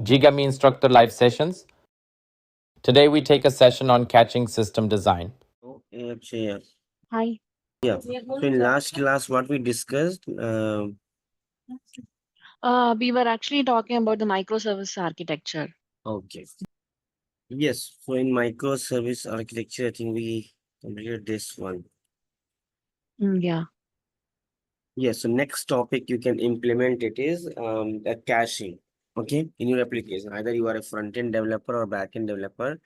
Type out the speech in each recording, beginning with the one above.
GigaMe Instructor Live Sessions. Today we take a session on catching system design. Yeah. Hi. Yeah. So in last class, what we discussed, We were actually talking about the microservice architecture. okay. Yes. So in microservice architecture, I think we completed this one. Yeah. Yes. So next topic you can implement it is the caching. Okay. In your application, either you are a front-end developer or back-end developer,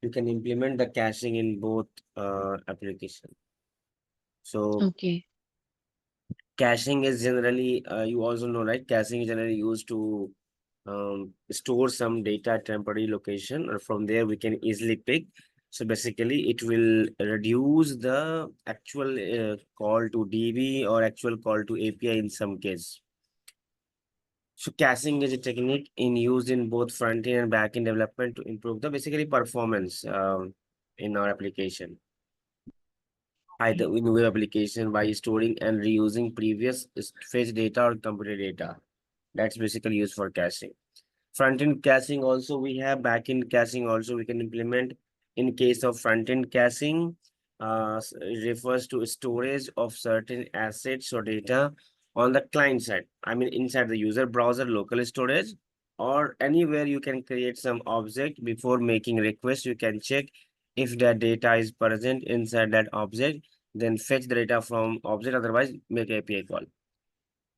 you can implement the caching in both application. So Okay. caching is generally, you also know, right? Caching is generally used to store some data at temporary location, or from there we can easily pick. So basically, it will reduce the actual call to DB or actual call to API in some case. So caching is a technique used in both front-end and back-end development to improve the basically performance in our application. Either in web application by storing and reusing previous fetch data or computer data. That's basically used for caching. Front-end caching also we have, back-end caching also we can implement. In case of front-end caching, it refers to storage of certain assets or data on the client side. I mean, inside the user browser, local storage, or anywhere you can create some object before making request. You can check if that data is present inside that object, then fetch the data from object, otherwise make API call.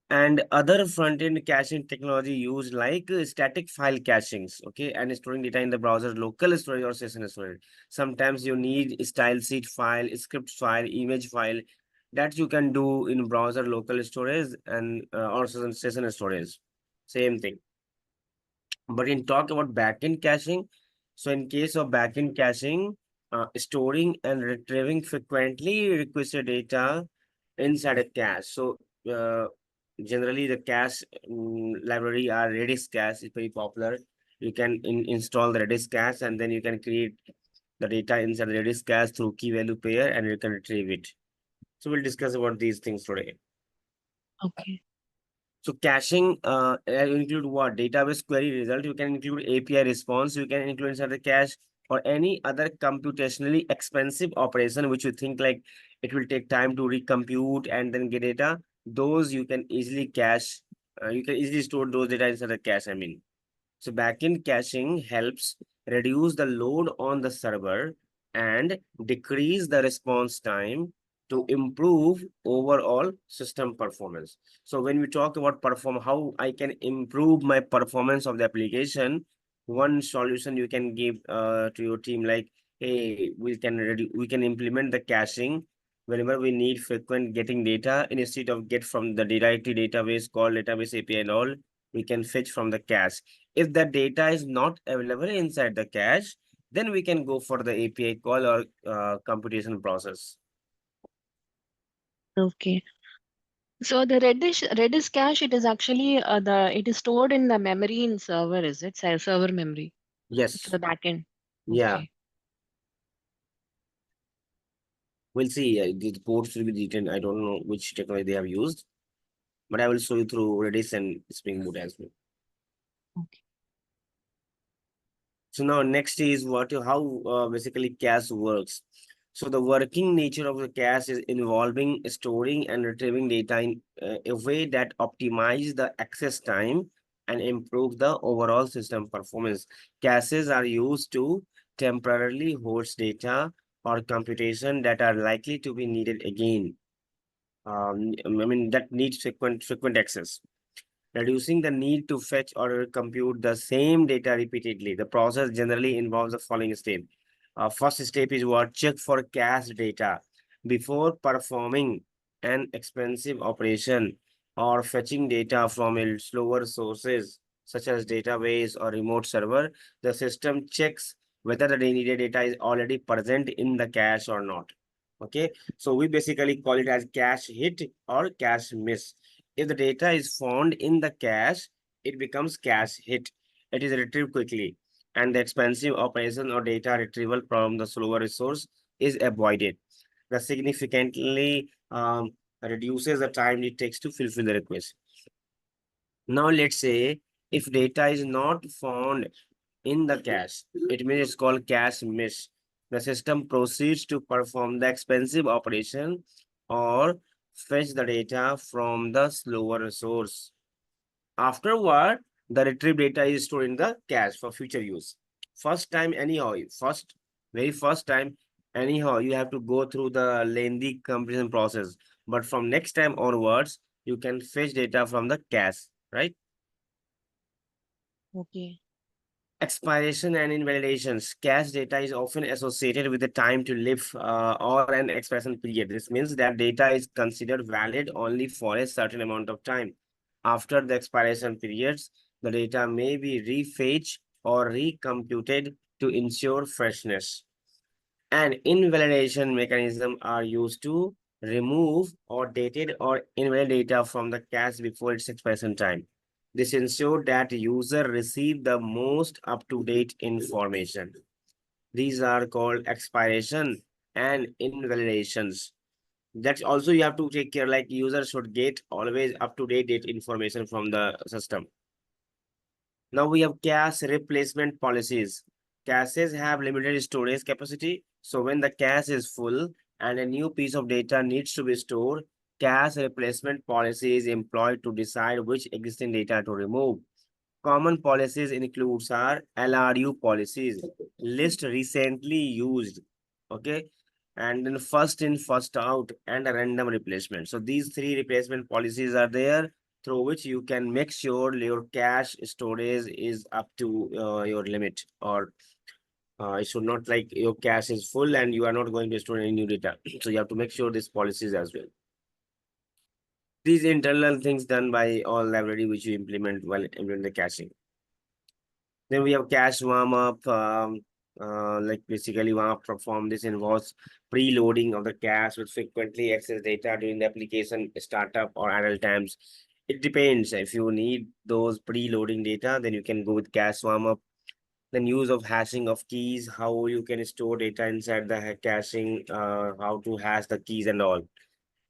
And other front-end caching technology used like static file cachings, okay, and storing data in the browser local storage or session storage. Sometimes you need style sheet file, script file, image file that you can do in browser local storage and or session storage. Same thing. But in talk about backend caching, so in case of backend caching, storing and retrieving frequently requested data inside a cache. So uh, generally the cache library are Redis cache is very popular. You can install the Redis cache and then you can create the data inside the Redis cache through key value pair and you can retrieve it. So we'll discuss about these things today. Okay. So caching include what? Database query result. You can include API response. You can include inside the cache or any other computationally expensive operation which you think like it will take time to recompute and then get data. Those you can easily cache. You can easily store those data inside the cache. I mean, so backend caching helps reduce the load on the server and decrease the response time to improve overall system performance. So when we talk about how I can improve my performance of the application, one solution you can give to your team like, hey, we can implement the caching whenever we need frequent getting data instead of get from the directly database call database API and all, we can fetch from the cache. If the data is not available inside the cache, then we can go for the API call or computation process. Okay. So the Redis cache, it is actually it is stored in the memory in server, is it? Server memory. It's Yes. the backend. Yeah. Okay. We'll see. The codes will be written. I don't know which technology they have used, but I will show you through Redis and Spring Boot as well. Okay. So now next is how basically cache works. So the working nature of the cache is involving storing and retrieving data in a way that optimize the access time and improve the overall system performance. Caches are used to temporarily host data or computation that are likely to be needed again. I mean that needs frequent access, reducing the need to fetch or compute the same data repeatedly. The process generally involves the following step. First step is what? Check for cache data. Before performing an expensive operation or fetching data from a slower sources such as database or remote server, the system checks whether the needed data is already present in the cache or not. Okay, so we basically call it as cache hit or cache miss. If the data is found in the cache, it becomes cache hit. It is retrieved quickly, and the expensive operation or data retrieval from the slower resource is avoided. That significantly reduces the time it takes to fulfill the request. Now, let's say If data is not found in the cache, it means it's called cache miss. The system proceeds to perform the expensive operation or fetch the data from the slower source. Afterward, the retrieved data is stored in the cache for future use. Very first time, anyhow, you have to go through the lengthy compression process. But from next time onwards, you can fetch data from the cache, right? Okay. Expiration and invalidations. Cache data is often associated with the time to live or an expiration period. This means that data is considered valid only for a certain amount of time. After the expiration periods, the data may be refetched or recomputed to ensure freshness. And invalidation mechanisms are used to remove or dated or invalid data from the cache before its expiration time. This ensures that user receive the most up-to-date information. These are called expiration and invalidations. That's also you have to take care, like user should get always up-to-date information from the system. Now we have cache replacement policies. Caches have limited storage capacity. So when the cache is full and a new piece of data needs to be stored, cache replacement policy is employed to decide which existing data to remove. Common policies includes our LRU policies, list recently used, okay, and then first in, first out, and a random replacement. So these three replacement policies are there through which you can make sure your cache storage is up to your limit, or it should not like your cache is full and you are not going to store any new data. So you have to make sure these policies as well. These internal things done by all library which you implement while implement the caching. Then we have cache warm up. Like basically warm up perform. This involves preloading of the cache with frequently access data during the application startup or idle times. It depends. If you need those preloading data, then you can go with cache warm up. Then use of hashing of keys, how you can store data inside the caching, how to hash the keys and all.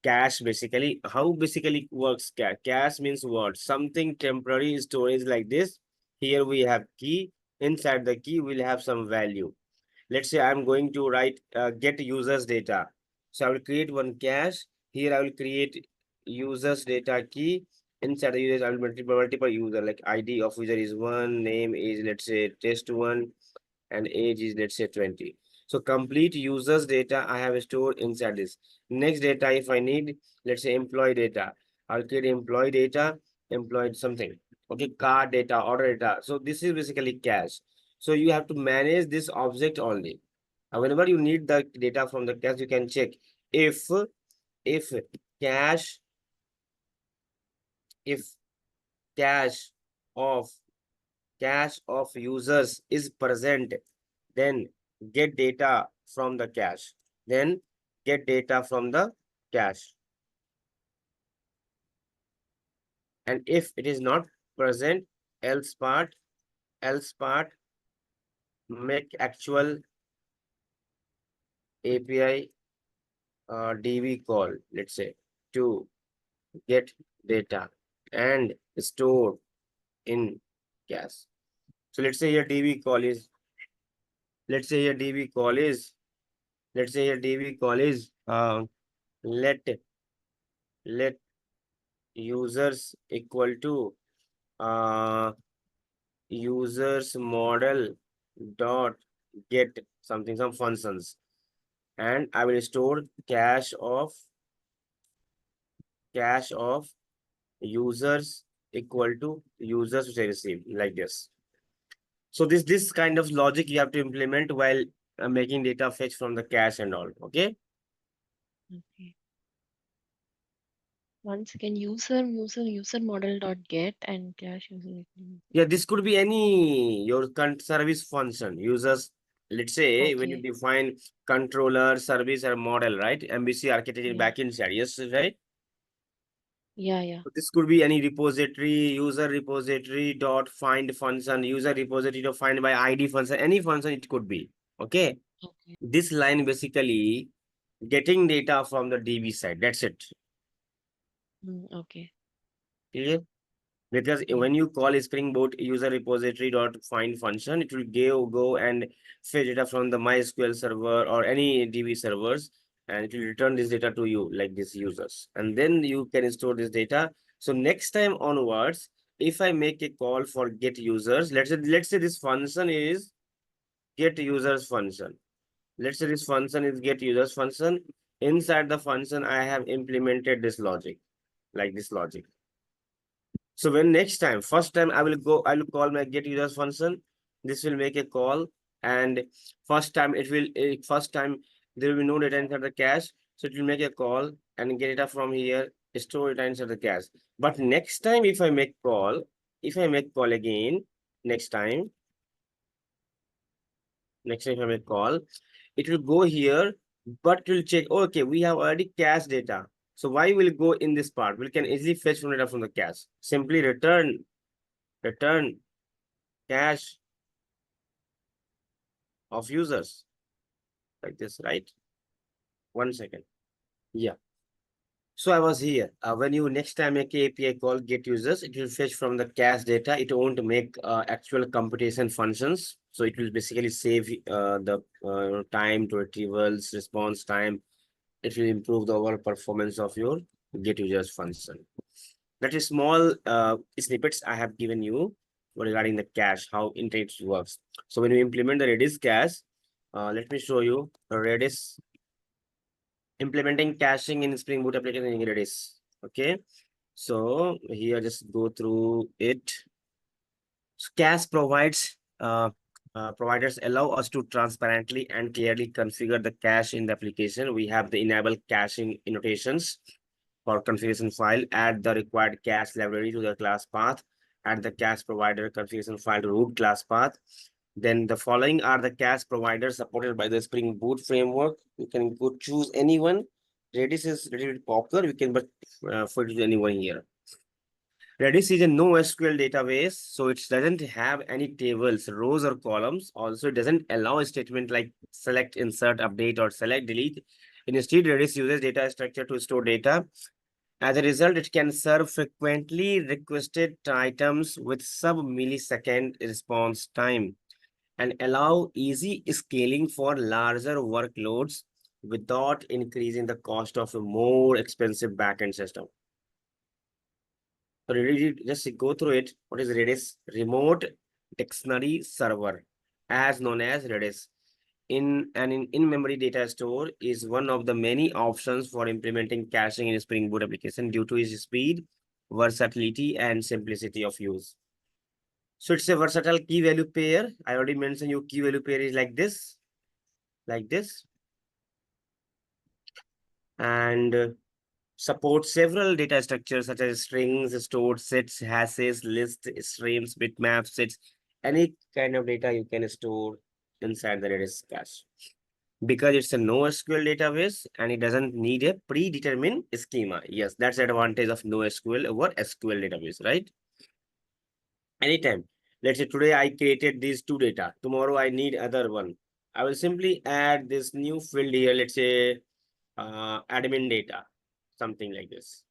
Cache basically, how basically works cache? Cache means what? Something temporary storage like this. Here we have key. Inside the key, we'll have some value. Let's say I'm going to write get users data. So I will create one cache. Here I will create users data key. Inside the users, I will multiple user, like ID of user is one, name is let's say test one, and age is let's say 20. So complete users data I have stored inside this. Next data, if I need, let's say employee data, I'll create employee data, employed something. Okay, card data, order data. So this is basically cache. So you have to manage this object only. And whenever you need the data from the cache, you can check if if cache if cache of cache of users is present, then get data from the cache. Then get data from the cache. And if it is not present, else part make actual API DB call, let's say, to get data and store in cache. So let's say your DB call is, let's say your DB call is, let's say your DB call is let users equal to users model dot get something, some functions, and I will store cache of users equal to users which I receive, like this. So this kind of logic you have to implement while making data fetch from the cache and all. Okay. Okay. Once again, user model dot get and cache user. Yeah, this could be any your service function users. Let's say when you Okay. define controller, service, or model, right? MVC architecture Yeah. backend side. Yes, right. Yeah. So this could be any repository, user repository dot find function, user repository dot find by ID function, any function it could be. Okay. Okay. This line basically getting data from the DB side. That's it. Okay. Clear? Because when you call a Spring Boot user repository dot find function, it will go and fetch data from the MySQL server or any DB servers, and it will return this data to you like these users. And then you can store this data. So next time onwards, if I make a call for get users, let's say this function is get users function. Let's say this function is get users function. Inside the function, I have implemented this logic, like this logic. So when next time, first time I will call my get users function. This will make a call, and first time there will be no data inside the cache. So it will make a call and get data from here, store data inside the cache. But next time, if I make call again, next time if I make call, it will go here, but it will check, okay, we have already cache data. So why will it go in this part? We can easily fetch from data from the cache. Simply return cache of users like this, right? 1 second. Yeah. So I was here. When you next time make a API call get users, it will fetch from the cache data. It won't make actual computation functions. So it will basically save the time to retrievals, response time. It will improve the overall performance of your get users function. That is small snippets I have given you regarding the cache, how internet works. So when you implement the Redis cache, let me show you Redis implementing caching in Spring Boot application in Redis. Okay, so here just go through it. So cache providers allow us to transparently and clearly configure the cache in the application. We have the enable caching annotations for configuration file, add the required cache library to the class path, add the cache provider configuration file to root class path. Then the following are the cache providers supported by the Spring Boot framework. You can go choose anyone. Redis is a little bit popular. You can but for anyone here. Redis is a NoSQL database, so it doesn't have any tables, rows, or columns. Also, it doesn't allow a statement like select, insert, update, or select, delete. Instead, Redis uses data structure to store data. As a result, it can serve frequently requested items with sub-millisecond response time and allow easy scaling for larger workloads without increasing the cost of a more expensive backend system. So just go through it. What is Redis? Remote dictionary server, as known as Redis. In-memory data store is one of the many options for implementing caching in Spring Boot application due to its speed, versatility, and simplicity of use. So it's a versatile key value pair. I already mentioned your key value pair is like this. And support several data structures such as strings, stored sets, hashes, lists, streams, bitmaps, sets, any kind of data you can store inside the Redis cache. Because it's a NoSQL database and it doesn't need a predetermined schema. Yes, that's the advantage of NoSQL over SQL database, right? Anytime. Let's say today I created these two data. Tomorrow I need other one. I will simply add this new field here. Let's say admin data, something like this.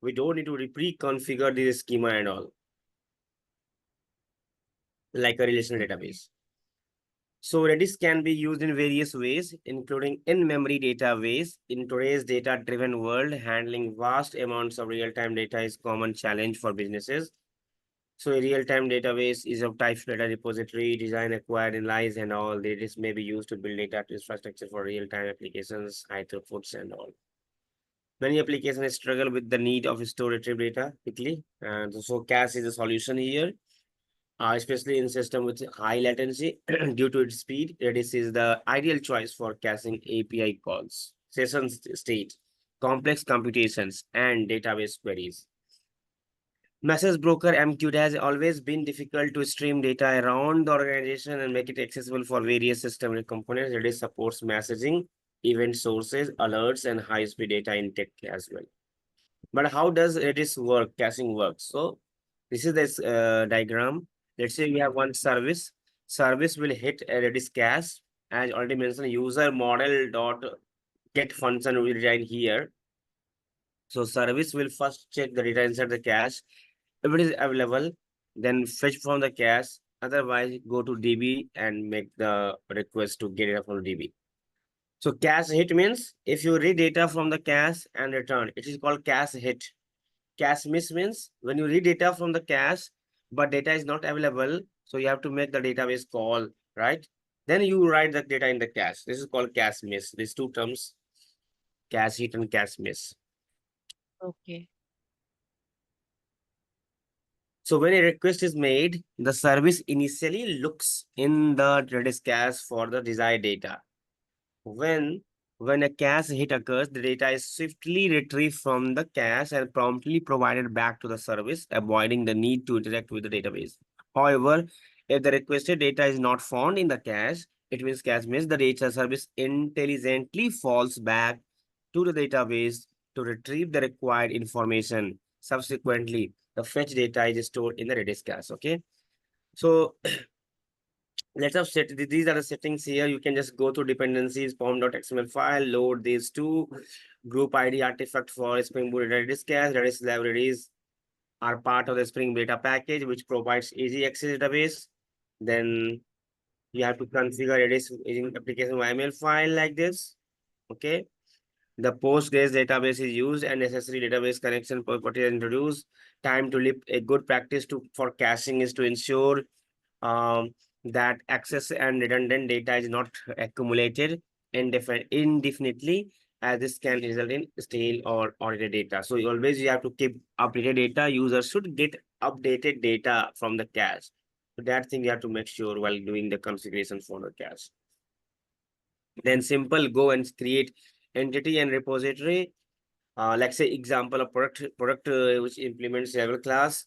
We don't need to pre-configure this schema and all, like a relational database. So Redis can be used in various ways, including in-memory database. In today's data-driven world, handling vast amounts of real-time data is a common challenge for businesses. So a real-time database is of type data repository, design, acquired, analyze, and all. Redis may be used to build data infrastructure for real-time applications, high throughputs, and all. Many applications struggle with the need of store retrieve data quickly, and so cache is a solution here. Especially in system with high latency due to its speed. Redis is the ideal choice for caching API calls, session state, complex computations, and database queries. Message broker MQ has always been difficult to stream data around the organization and make it accessible for various system components. Redis supports messaging, event sources, alerts, and high-speed data intake as well. But how does Redis work, caching work? So this is this diagram. Let's say we have one service. Service will hit a Redis cache. As already mentioned, user model dot get function will reside here. So service will first check the data inside the cache If it is available, then fetch from the cache. Otherwise, go to DB and make the request to get it from DB. So cache hit means if you read data from the cache and return, it is called cache hit. Cache miss means when you read data from the cache, but data is not available, so you have to make the database call, right? Then you write the data in the cache. This is called cache miss. These two terms, cache hit and cache miss. Okay. So when a request is made, the service initially looks in the Redis cache for the desired data. When when a cache hit occurs, the data is swiftly retrieved from the cache and promptly provided back to the service, avoiding the need to interact with the database. However, if the requested data is not found in the cache, it means cache miss, the data service intelligently falls back to the database to retrieve the required information. Subsequently, the fetch data is stored in the Redis cache. Okay. So let's have set these are the settings here. You can just go to dependencies, pom.xml file, load these two group ID artifact for Spring Boot Redis cache. Redis libraries are part of the Spring Data package, which provides easy access database. Then you have to configure Redis using application YML file like this. Okay. The Postgres database is used and necessary database connection property is introduced. Time to live a good practice for caching is to ensure um, that access and redundant data is not accumulated indefinitely, as this can result in stale or outdated data. So you have to keep updated data. Users should get updated data from the cache. So that thing you have to make sure while doing the configuration for the cache. Then simple go and create entity and repository. Like say example of product which implements level class,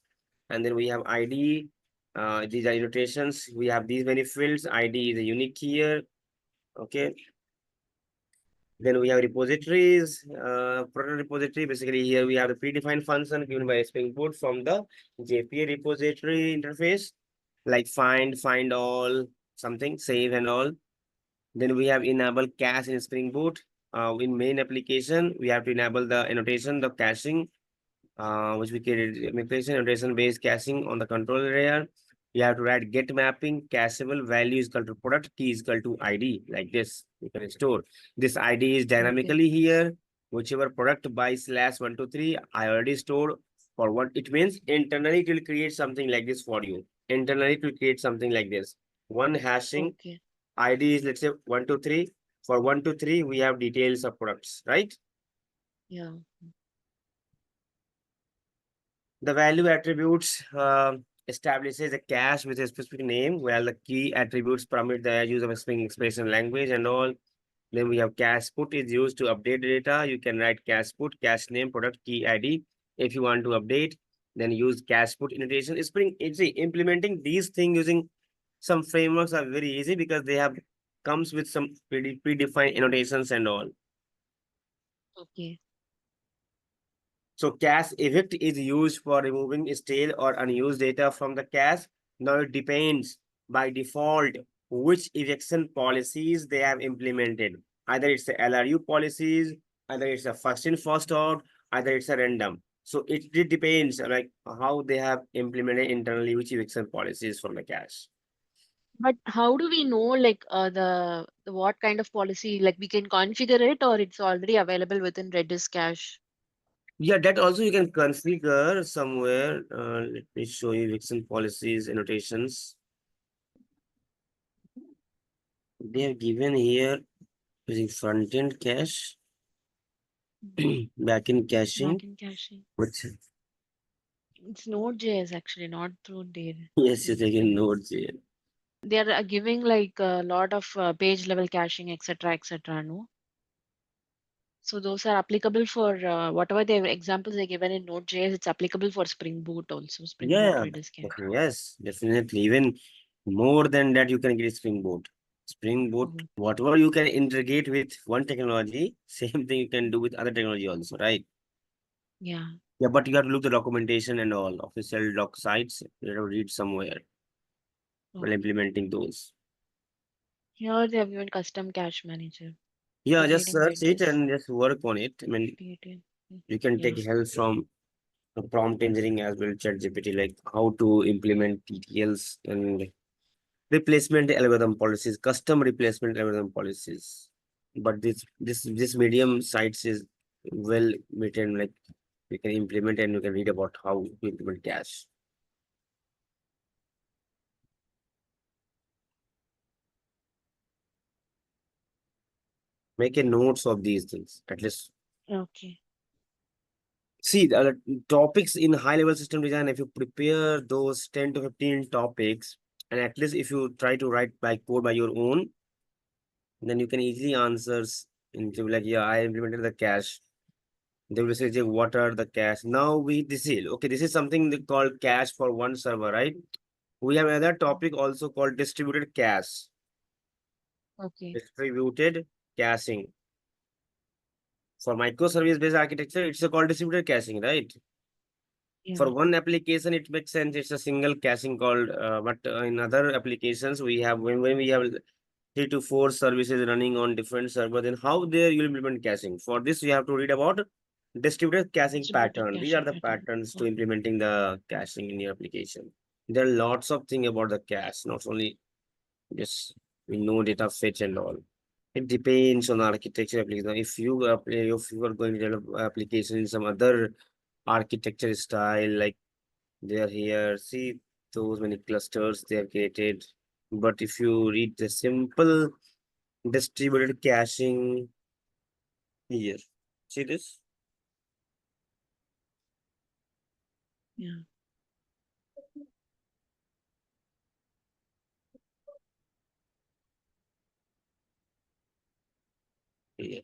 and then we have ID. These are annotations. We have these many fields. ID is a unique here. Okay. Then we have repositories. Product repository. Basically, here we have the predefined function given by Spring Boot from the JPA repository interface, like find all, something, save and all. Then we have enable cache in Spring Boot. In main application, we have to enable the annotation, the caching, which we created migration annotation based caching on the controller layer. You have to write get mapping, cacheable value is equal to product, key is equal to ID, like this. You can store. This ID is dynamically here. Whichever product by /123, I already stored for what it means. Internally, it will create something like this for you. Internally, it will create something like this. One hashing Okay. ID is, let's say, 123. For 123, we have details of products, right? Yeah. The value attributes establishes a cache with a specific name, while the key attributes permit the use of a Spring expression language and all. Then we have cache put is used to update data. You can write cache put, cache name, product key ID. If you want to update, then use cache put annotation. Spring, implementing these things using some frameworks are very easy because they have comes with some predefined annotations and all. Okay. So cache evict is used for removing stale or unused data from the cache. Now it depends by default which eviction policies they have implemented. Either it's the LRU policies, either it's a first in, first out, either it's a random. So it depends like how they have implemented internally which eviction policies from the cache. But how do we know like the what kind of policy, like we can configure it or it's already available within Redis cache? Yeah, that also you can configure somewhere. Let me show you eviction policies annotations. They have given here using front-end cache, back-end caching, Backend caching. which It's Node.js actually, not through there. yes, you This take in thing. Node.js. They are giving like a lot of page level caching, etc., etc. No, so those are applicable for whatever the examples they given in Node.js. It's applicable for Spring Boot also. Spring Boot Yeah, Redis cache. yes, definitely. Even more than that, you can get Spring Boot. Spring Boot, Mhm. whatever you can integrate with one technology, same thing you can do with other technology also, right? Yeah. Yeah, but you have to look the documentation and all official doc sites. You have to read somewhere while Okay. implementing those. Here they have given custom cache manager, Yeah, just creating search it Redis, and just work on it. I mean, creating. you can Yeah. take help from prompt engineering as well, ChatGPT, like how to implement TTLs and replacement algorithm policies, custom replacement algorithm policies. But this medium sites is well written, like you can implement and you can read about how to implement cache. Make a notes of these things. At least Okay. see the topics in high level system design. If you prepare those 10 to 15 topics, and at least if you try to write by code by your own, then you can easily answers into like, yeah, I implemented the cache. They will say, "Jay, what are the cache?" Now this is okay. This is something they call cache for one server, right? We have another topic also called distributed cache. Okay. Distributed caching. For microservice based architecture, it's called distributed caching, right? For Yeah. one application, it makes sense. It's a single caching called, but in other applications, we have when we have 3 to 4 services running on different server, then how there you implement caching? For this, you have to read about distributed caching Distributed pattern. These are caching the pattern. patterns to Okay. implementing the caching in your application. There are lots of things about the cache, not only just we know data fetch and all. It depends on architecture application. If you are going to develop application in some other architecture style, like they are here, see those many clusters they have created. But if you read the simple distributed caching here, see this? Yeah. Here.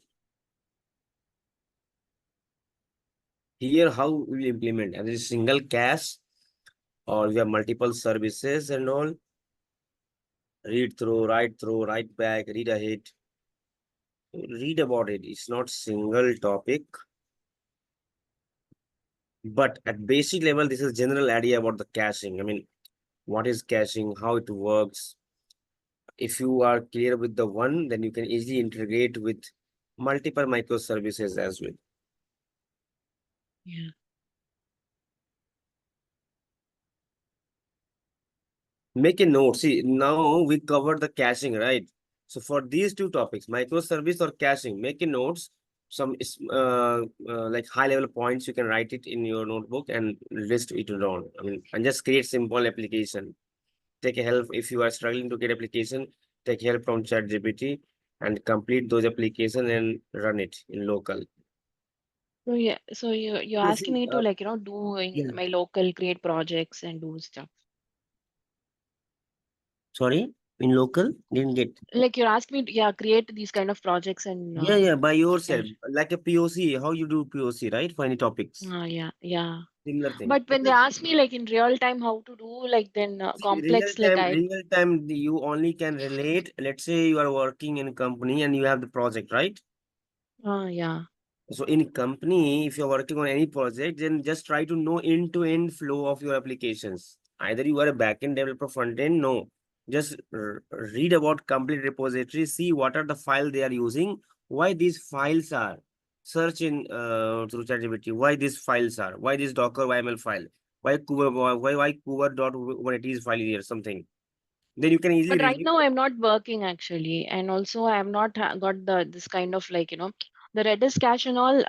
Here, how we implement? And this single cache, or we have multiple services and all. Read through, write back, read ahead. Read about it. It's not single topic, but at basic level, this is general idea about the caching. I mean, what is caching, how it works. If you are clear with the one, then you can easily integrate with multiple microservices as well. Yeah. Make a note. See, now we covered the caching, right? So for these two topics, microservice or caching, make a notes. Some like high level points, you can write it in your notebook and list it down. I mean, and just create simple application. Take a help if you are struggling to get application. Take help from ChatGPT and complete those application and run it in local. So yeah, so you're So asking see, me to like, do in yeah. my local, create projects and do stuff. Sorry, in local, didn't get. Like you're asking me to, yeah, create these kind of projects and Yeah, yeah, by yourself, cache. like a POC, how you do POC, right? For any topics, Yeah, yeah. similar thing. But when they ask me like in real time how to do, like then See, complex, like I, real time, you only can relate. Let's say you are working in a company and you have the project, right? yeah, So in company, if you're working on any project, then just try to know end-to-end flow of your applications. Either you are a backend developer, front end, no. Just read about complete repository, see what are the file they are using, why these files are. Search in through ChatGPT, why these files are, why this Docker YML file, why Kuber dot what it is file here, something. Then you can easily but right review. now I'm not working actually, and also I have not got the this kind of like the Redis cache and all.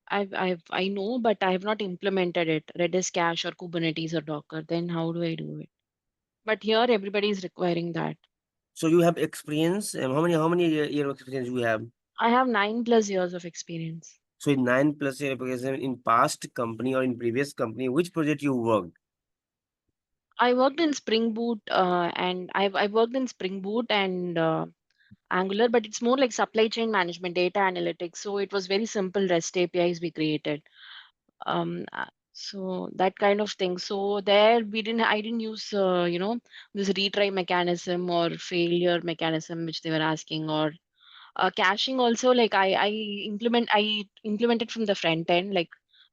I know, but I have not implemented it. Redis cache or Kubernetes or Docker. Then how do I do it? But here everybody is requiring that. So you have experience. How many year of experience you have? I have 9+ years of experience. So in 9+ year application in past company or in previous company, which project you worked? I worked in Spring Boot, and I worked in Spring Boot and Angular, but it's more like supply chain management, data analytics. So it was very simple REST APIs we created. So that kind of thing. So there I didn't use this retry mechanism or failure mechanism which they were asking, or caching also. Like I implemented from the front end, like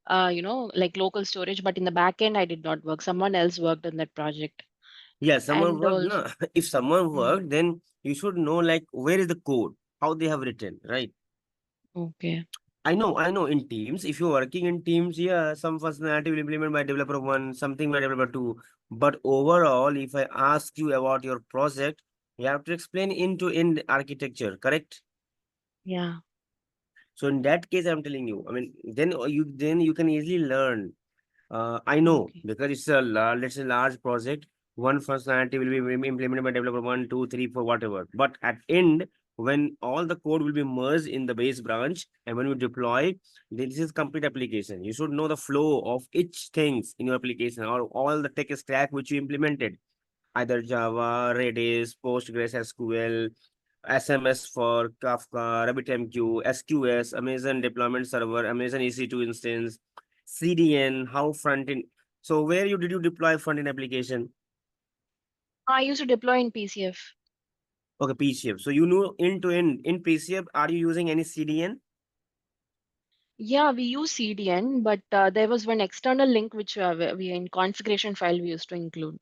like local storage, but in the back end I did not work. Someone else worked on that project. Yeah, someone And worked. also, No, if someone mm, worked, then you should know like where is the code, how they have written, right? okay. I know. In teams, if you're working in teams, yeah, some functionality will implement by developer one, something by developer two. But overall, if I ask you about your project, you have to explain end-to-end architecture, correct? Yeah. So in that case, I'm telling you, I mean, then you can easily learn. I know Okay. because it's let's say large project. One functionality will be implemented by developer one, two, three, four, whatever. But at end, when all the code will be merged in the base branch, and when you deploy, this is complete application. You should know the flow of each things in your application or all the tech stack which you implemented, either Java, Redis, Postgres, SQL, SMS for Kafka, RabbitMQ, SQS, Amazon Deployment Server, Amazon EC2 instance, CDN, how front end. So where did you deploy front end application? I used to deploy in PCF. Okay, PCF. So you know end to end in PCF. Are you using any CDN? Yeah, we use CDN, but there was one external link which we in configuration file we used to include.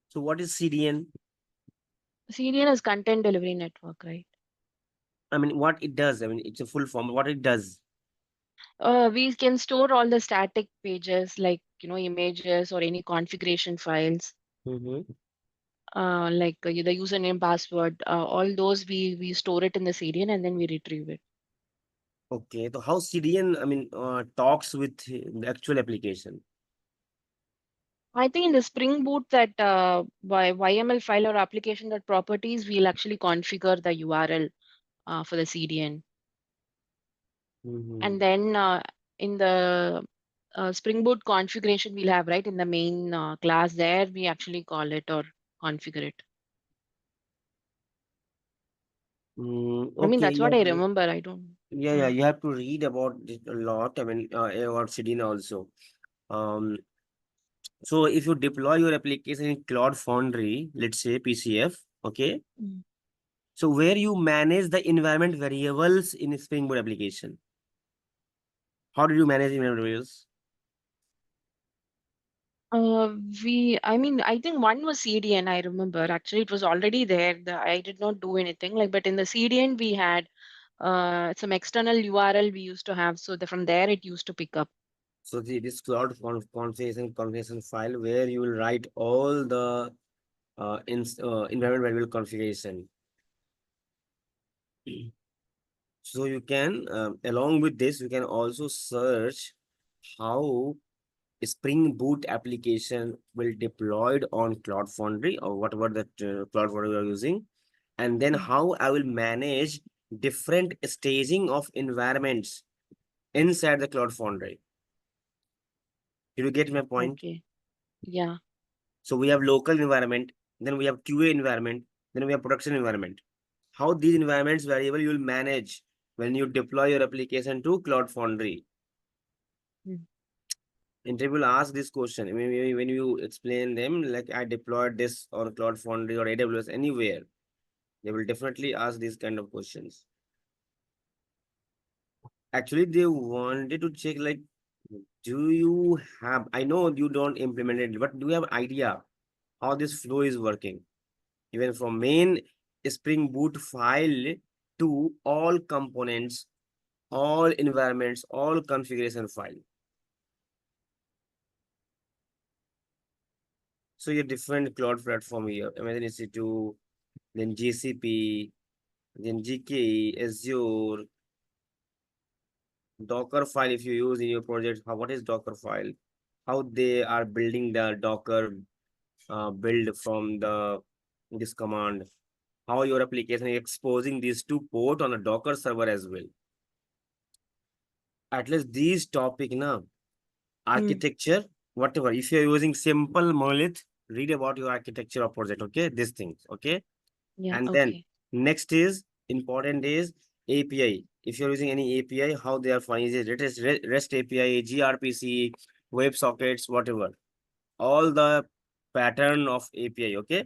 So what is CDN? CDN is content delivery network, right? I mean, what it does? I mean, it's a full form. What it does? We can store all the static pages like, images or any configuration files, Mm-hmm. like the username, password, all those we store it in the CDN and then we retrieve it. Okay, so how CDN, I mean, talks with the actual application? I think in the Spring Boot that YML file or application.properties, we'll actually configure the URL for the CDN. Mm-hmm. And then in the Spring Boot configuration we'll have, right, in the main class there, we actually call it or configure it. I mean, Okay, that's what I remember. I don't. yeah, Yeah. you have to read about it a lot. I mean, about CDN also. Um, so if you deploy your application in Cloud Foundry, let's say PCF, okay. Mm. So where you manage the environment variables in a Spring Boot application, how do you manage environment variables? I mean, I think one was CDN. I remember actually it was already there. I did not do anything like, but in the CDN we had some external URL we used to have. So from there it used to pick up. So this Cloud configuration file where you will write all the environment variable configuration. So you can, along with this, you can also search how Spring Boot application will deployed on Cloud Foundry or whatever that Cloud Foundry you are using, and then Mm. how I will manage different staging of environments inside the Cloud Foundry. Did you get my point? Okay. Yeah. So we have local environment, then we have QA environment, then we have production environment. How these environments variable you will manage when you deploy your application to Cloud Foundry. Mm. Interview will ask this question. Maybe when you explain them, like I deployed this on Cloud Foundry or AWS anywhere, they will definitely ask these kind of questions. Actually, they wanted to check like, do you have, I know you don't implement it, but do you have idea how this flow is working? Even from main Spring Boot file to all components, all environments, all configuration file. So your different cloud platform here, Amazon EC2, then GCP, then GKE, Azure, Docker file if you use in your project. What is Docker file? How they are building the Docker build from this command. How your application is exposing these two port on a Docker server as well. At least these topic now, Mm. architecture, whatever. If you're using simple monolith, read about your architecture of project. Okay, these things. Okay. Yeah. And then Okay. next is important is API. If you're using any API, how they are fine. Is it REST API, gRPC, WebSockets, whatever. All the pattern of API. Okay.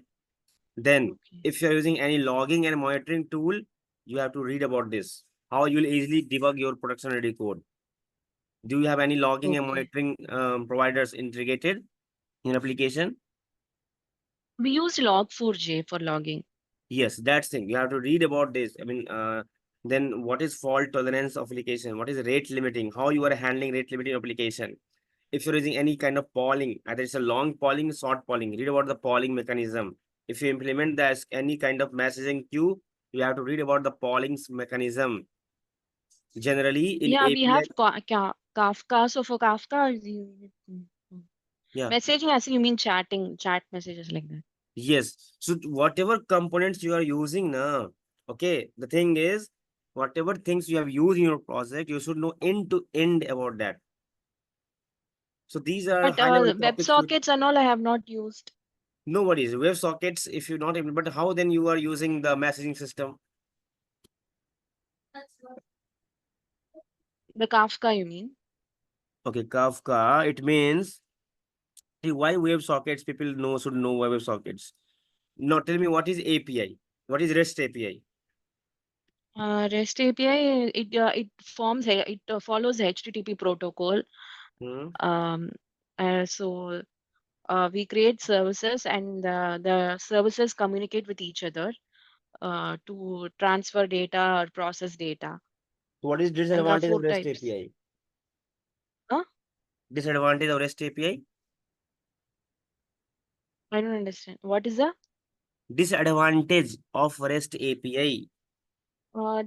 Then Okay. if you're using any logging and monitoring tool, you have to read about this. How you'll easily debug your production ready code. Do you have any logging and Okay. monitoring providers integrated in application? We used Log4j for logging. Yes, that's thing. You have to read about this. I mean, Then what is fault tolerance of application? What is rate limiting? How you are handling rate limiting application? If you're using any kind of polling, either it's a long polling, short polling, read about the polling mechanism. If you implement that any kind of messaging queue, you have to read about the polling mechanism. Generally, in Yeah, we API, have Kafka. So for Kafka, yeah, messaging, as in you mean chat messages like that. yes. So whatever components you are using now, okay, the thing is, whatever things you have used in your project, you should know end to end about that. So these are But high level topics. WebSockets and all I have not used. No worries. Web sockets, if you're not able, but how then you are using the messaging system? The Kafka, you mean? Okay, Kafka, it means why web sockets people know should know why web sockets. Now tell me what is API? What is REST API? REST API, it follows HTTP protocol. Hmm? Um, so we create services, and the services communicate with each other to transfer data or process data. What is And there are disadvantage of four REST types. API? Huh? Disadvantage of REST API? I don't understand. What is the Disadvantage of REST API.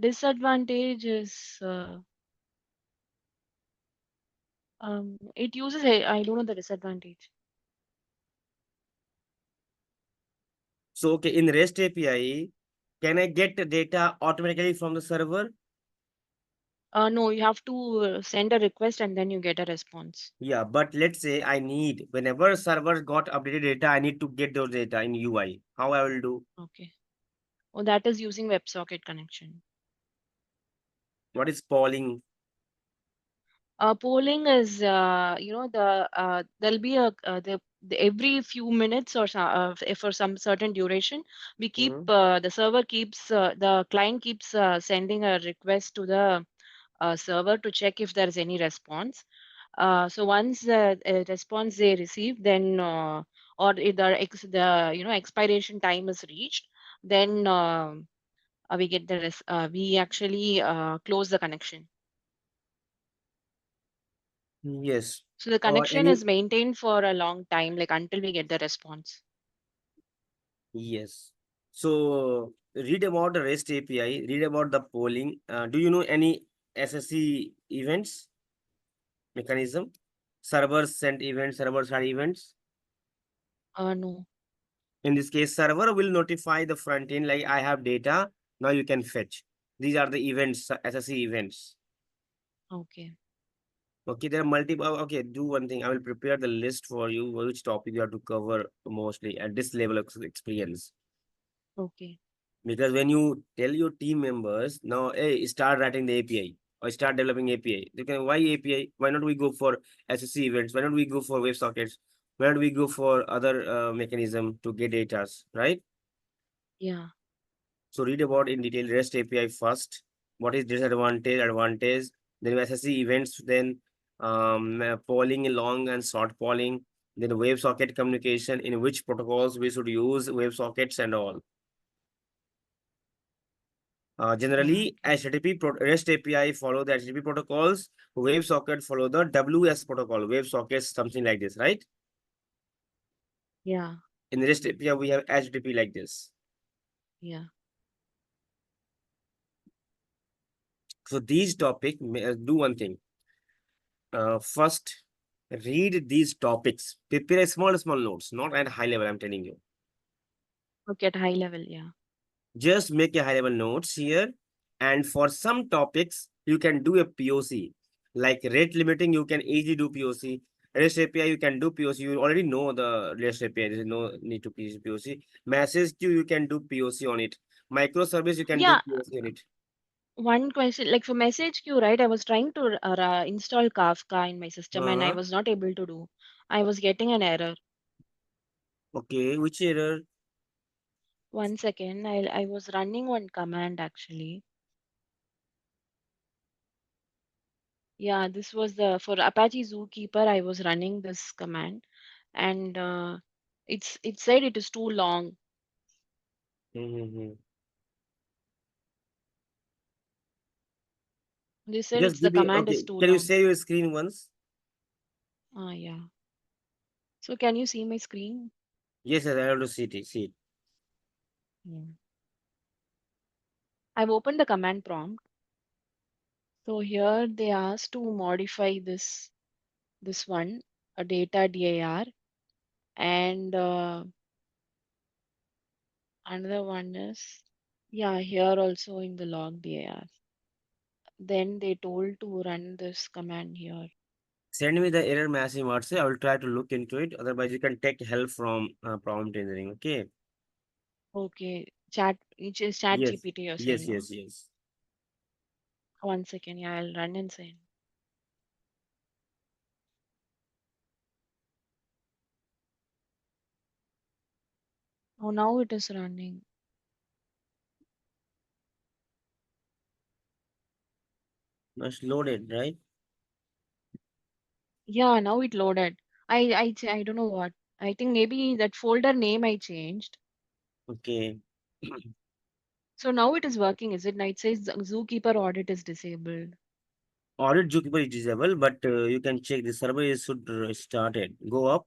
disadvantage is it uses I don't know the disadvantage. So okay, in REST API, can I get the data automatically from the server? No, you have to send a request and then you get a response. Yeah, but let's say I need whenever server got updated data, I need to get those data in UI. How I will do? Okay. Oh, that is using WebSocket connection. What is polling? Polling is, there'll be every few minutes or for some certain duration, Hmm? the server keeps, the client keeps sending a request to the server to check if there is any response. So once a response they receive, then or if the expiration time is reached, then we actually close the connection. Yes. So the Or connection any is maintained for a long time, like until we get the response. yes. So read about the REST API, read about the polling. Do you know any SSE events mechanism? Servers send events, servers had events. No. In this case, server will notify the front end like I have data. Now you can fetch. These are the events, SSE events. Okay. Okay, there are multiple. Okay, do one thing. I will prepare the list for you, which topic you have to cover mostly at this level of experience. Okay. Because when you tell your team members, now, hey, start writing the API or start developing API, they can, why API? Why not we go for SSC events? Why not we go for WebSockets? Why not we go for other mechanism to get data, right? Yeah. So read about in detail REST API first. What is disadvantage, advantage? Then SSC events, then polling long and short polling, then WebSocket communication, in which protocols we should use WebSockets and all. Yeah. Generally, Okay. REST API follow the HTTP protocols. WebSocket follow the WS protocol. WebSocket something like this, right? Yeah. In REST API, we have HTTP like this. Yeah. So these topic do one thing. First, read these topics. Prepare a small notes, not at high level. I'm telling you. Okay. At high level. Yeah. Just make a high level notes here. And for some topics, you can do a POC. Like rate limiting, you can easily do POC. REST API, you can do POC. You already know the REST API. There is no need to POC. Message queue, you can do POC on it. Microservice, you can do Yeah. POC on it. One question, like for message queue, right? I was trying to install Kafka in my system and I Uh-huh. was not able to do. I was getting an error. Okay, which error? One second. I was running one command actually. Yeah, this was the for Apache Zookeeper. I was running this command, and it said it is too long. 嗯哼哼。 Mm-hmm. They said Just it's the give me, command okay. is too Can you long. share your screen once? Yeah. So can you see my screen? Yes, yes, I have to see it. See it. Yeah. I've opened the command prompt. So here they asked to modify this one, a data dir, and another one is, yeah, here also in the log dir. Then they told to run this command here. Send me the error message in WhatsApp. I will try to look into it. Otherwise, you can take help from prompt engineering. Okay. Okay, which is chat Yes. GPT you're Yes. saying, Yes. no? Yes. 1 second, yeah, I'll run and send. Oh, now it is running. Must load it, right? Yeah, now it loaded. I don't know what. I think maybe that folder name I changed. Okay. So now it is working, is it? Now it says Zookeeper audit is disabled. Audit Jupyter is disabled, but you can check the server is should started. Go up.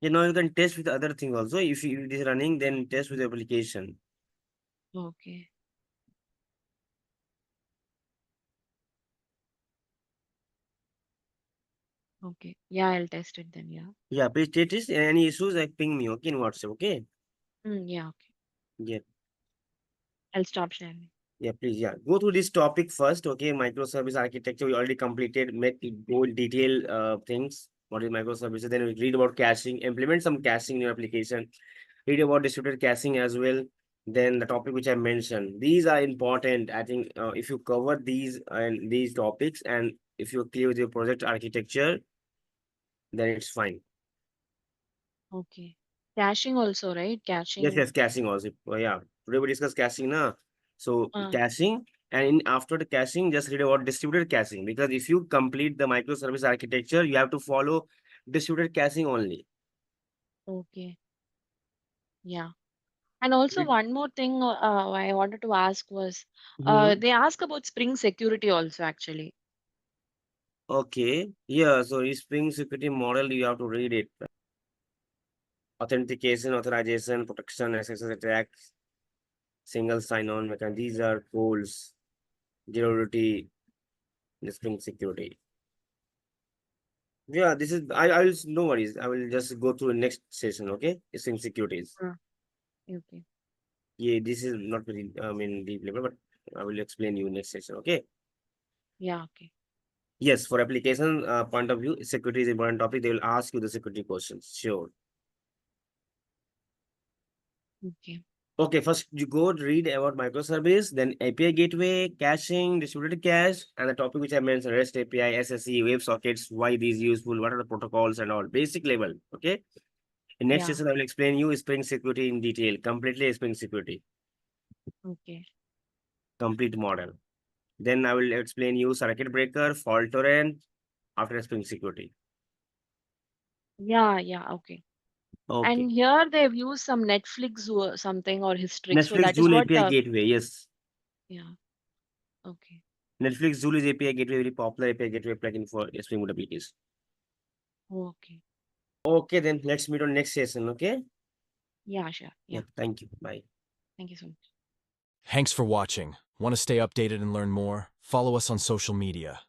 You know, you can test with other thing also. If it is running, then test with the application. Okay. Okay. Yeah, I'll test it then. Yeah. Yeah, please test this. Any issues, like ping me, okay, in WhatsApp, okay? Yeah. Okay. Yeah, I'll stop sharing. yeah, please, yeah. Go through this topic first, okay? Microservice architecture, we already completed, make it go in detail things. What is microservices? Then we read about caching, implement some caching in your application, read about distributed caching as well. Then the topic which I mentioned, these are important. I think if you cover these and these topics, and if you're clear with your project architecture, then it's fine. Okay. Caching also, right? Yes, Caching. yes, caching also. Oh, yeah. Today we discuss caching now. So Uh, caching, and after the caching, just read about distributed caching, because if you complete the microservice architecture, you have to follow distributed caching only. okay. Yeah. And also one more thing I wanted to ask was, Mm-hmm. they ask about Spring security also actually. Okay. Yeah. So Spring security model, you have to read it. Authentication, authorization, protection, SSL attacks, single sign-on mechanism. These are goals. Zero duty, Spring security. Yeah, this is I will, no worries. I will just go through the next session, okay? Spring securities. Uh, okay. Yeah, this is not very deep level, but I will explain you next session, okay? Yeah. Okay. Yes, for application point of view, security is important topic. They will ask you the security questions. Sure. Okay. Okay, first you go read about microservice, then API gateway, caching, distributed cache, and the topic which I mentioned, REST API, SSE, WebSockets, why these useful, what are the protocols and all, basic level. Okay. In next Yeah. session, I will explain you Spring security in detail, completely Spring security, Okay. complete model. Then I will explain you circuit breaker, fault tolerant after Spring security. Yeah. Yeah. Okay. Okay. And here they've used some Netflix or something or history. So Netflix that is Joule what. API gateway. Yes. Yeah. Okay. Netflix Joule is API gateway, very popular API gateway plugin for Spring Boot applications. Okay. Okay, then let's meet on next session. Okay. Yeah. Sure. Yeah. Yeah. Thank you. Bye. Thank you so much. Thanks for watching. Want to stay updated and learn more? Follow us on social media.